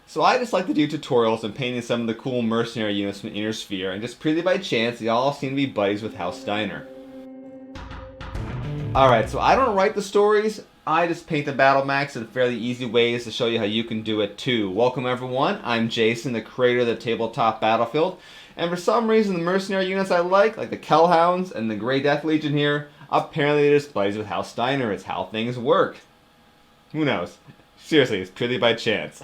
So I just like to do tutorials and painting some of the cool mercenary units from Inner Sphere, and just purely by chance, they all seem to be buddies with House Steiner. Alright, so I don't write the stories, I just paint the Battlemechs in fairly easy ways to show you how you can do it too. Welcome everyone, I'm Jason, the creator of the Tabletop Battlefield, and for some reason the mercenary units I like the Kellhounds and the Grey Death Legion here, apparently they're just buddies with House Steiner. It's how things work. Who knows? Seriously, it's purely by chance.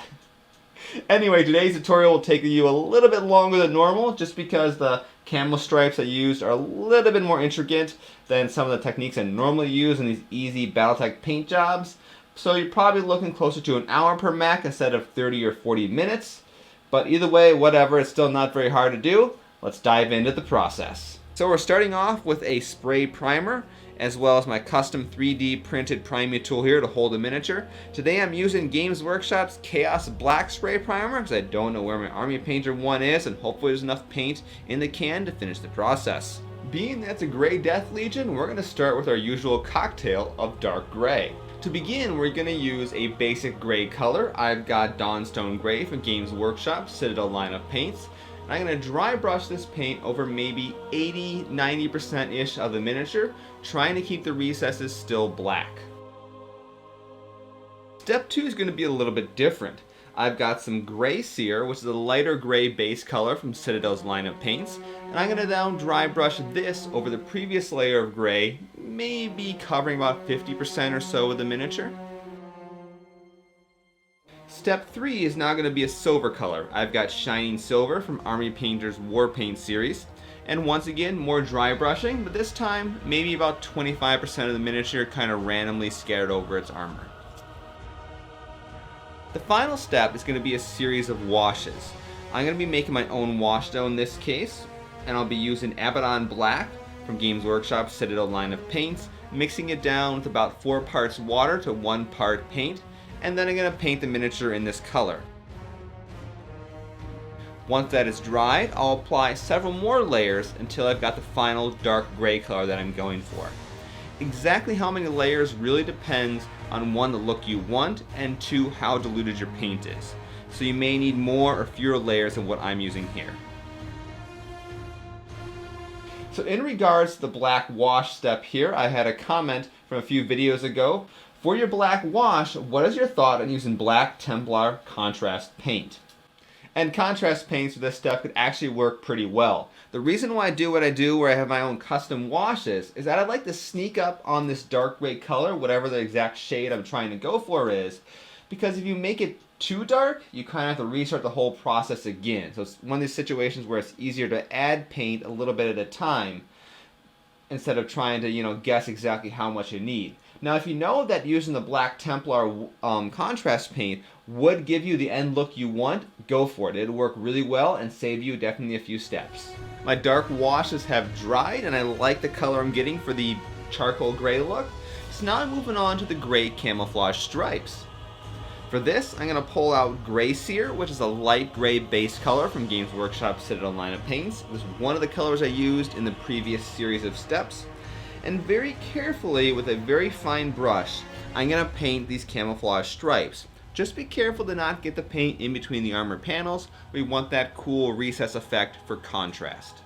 Anyway, today's tutorial will take you a little bit longer than normal just because the camo stripes I used are a little bit more intricate than some of the techniques I normally use in these easy Battletech paint jobs. So you're probably looking closer to an hour per mech instead of 30 or 40 minutes. But either way, whatever, it's still not very hard to do. Let's dive into the process. So we're starting off with a spray primer, as well as my custom 3D printed priming tool here to hold a miniature. Today I'm using Games Workshop's Chaos Black Spray Primer because I don't know where my Army Painter one is, and hopefully there's enough paint in the can to finish the process. Being that it's a Grey Death Legion, we're going to start with our usual cocktail of dark gray. To begin, we're going to use a basic gray color. I've got Dawnstone Gray from Games Workshop Citadel line of paints. I'm going to dry brush this paint over maybe 80-90%-ish of the miniature, trying to keep the recesses still black. Step 2 is going to be a little bit different. I've got some Gray Seer, which is a lighter gray base color from Citadel's line of paints, and I'm going to now dry brush this over the previous layer of gray, maybe covering about 50% or so of the miniature. Step 3 is now going to be a silver color. I've got Shining Silver from Army Painter's War Paint series. And once again, more dry brushing, but this time maybe about 25% of the miniature kind of randomly scattered over its armor. The final step is going to be a series of washes. I'm going to be making my own wash dough in this case, and I'll be using Abbadon Black from Games Workshop Citadel line of paints, mixing it down with about 4 parts water to 1 part paint, and then I'm going to paint the miniature in this color. Once that is dried, I'll apply several more layers until I've got the final dark gray color that I'm going for. Exactly how many layers really depends on 1, the look you want, and 2, how diluted your paint is. So you may need more or fewer layers than what I'm using here. So in regards to the black wash step here, I had a comment from a few videos ago. For your black wash, what is your thought on using black Templar contrast paint? And contrast paints for this step could actually work pretty well. The reason why I do what I do, where I have my own custom washes, is that I like to sneak up on this dark gray color, whatever the exact shade I'm trying to go for is, because if you make it too dark, you kind of have to restart the whole process again. So it's one of these situations where it's easier to add paint a little bit at a time, instead of trying to, guess exactly how much you need. Now, if you know that using the Black Templar contrast paint would give you the end look you want, go for it. It'll work really well and save you definitely a few steps. My dark washes have dried, and I like the color I'm getting for the charcoal gray look. So now I'm moving on to the gray camouflage stripes. For this, I'm going to pull out Gray Seer, which is a light gray base color from Games Workshop Citadel line of paints. It was one of the colors I used in the previous series of steps. And very carefully, with a very fine brush, I'm going to paint these camouflage stripes. Just be careful to not get the paint in between the armor panels. We want that cool recess effect for contrast.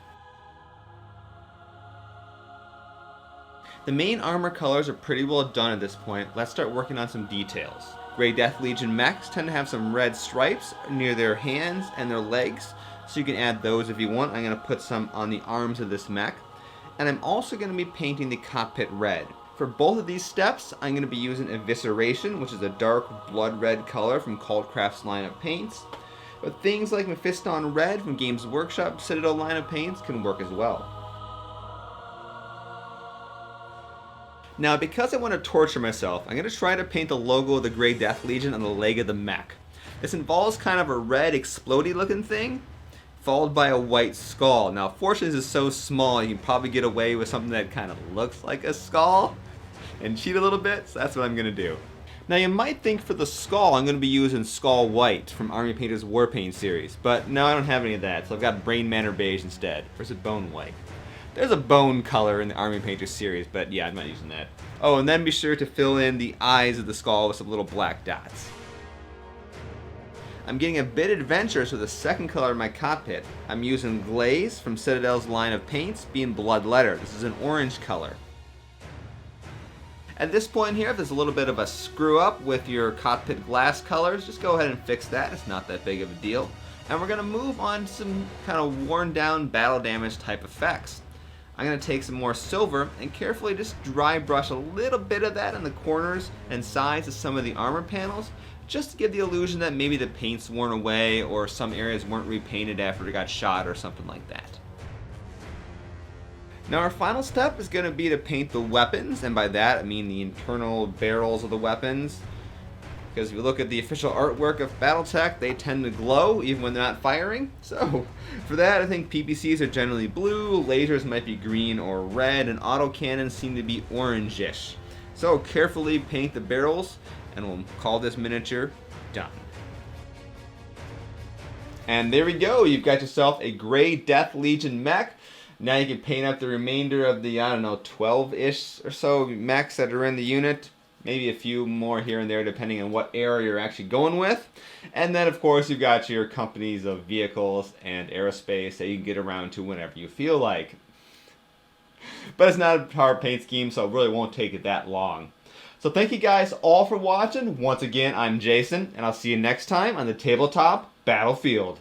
The main armor colors are pretty well done at this point. Let's start working on some details. Grey Death Legion mechs tend to have some red stripes near their hands and their legs, so you can add those if you want. I'm going to put some on the arms of this mech. And I'm also going to be painting the cockpit red. For both of these steps, I'm going to be using Evisceration, which is a dark blood red color from CvltCraft's line of paints. But things like Mephiston Red from Games Workshop Citadel line of paints can work as well. Now, because I want to torture myself, I'm going to try to paint the logo of the Grey Death Legion on the leg of the mech. This involves kind of a red explodey looking thing, followed by a white skull. Now, fortunately, this is so small, you can probably get away with something that kind of looks like a skull and cheat a little bit, so that's what I'm going to do. Now, you might think for the skull, I'm going to be using Skull White from Army Painter's War Paint series, but no, I don't have any of that, so I've got Brain Manor Beige instead. Or is it Bone White? There's a bone color in the Army Painter series, but yeah, I'm not using that. Oh, and then be sure to fill in the eyes of the skull with some little black dots. I'm getting a bit adventurous with the second color in my cockpit. I'm using Glaze from Citadel's line of paints, being Bloodletter. This is an orange color. At this point here, if there's a little bit of a screw up with your cockpit glass colors, just go ahead and fix that. It's not that big of a deal. And we're going to move on to some kind of worn down battle damage type effects. I'm going to take some more silver and carefully just dry brush a little bit of that in the corners and sides of some of the armor panels, just to give the illusion that maybe the paint's worn away or some areas weren't repainted after it got shot or something like that. Now our final step is going to be to paint the weapons, and by that I mean the internal barrels of the weapons. Because if you look at the official artwork of Battletech, they tend to glow even when they're not firing. So for that, I think PPCs are generally blue, lasers might be green or red, and autocannons seem to be orangish. So carefully paint the barrels, and we'll call this miniature done. And there we go, you've got yourself a Grey Death Legion mech. Now you can paint up the remainder of the, 12-ish or so mechs that are in the unit. Maybe a few more here and there depending on what era you're actually going with. And then of course you've got your companies of vehicles and aerospace that you can get around to whenever you feel like. But it's not a hard paint scheme, so it really won't take it that long. So thank you guys all for watching. Once again, I'm Jason, and I'll see you next time on the Tabletop Battlefield.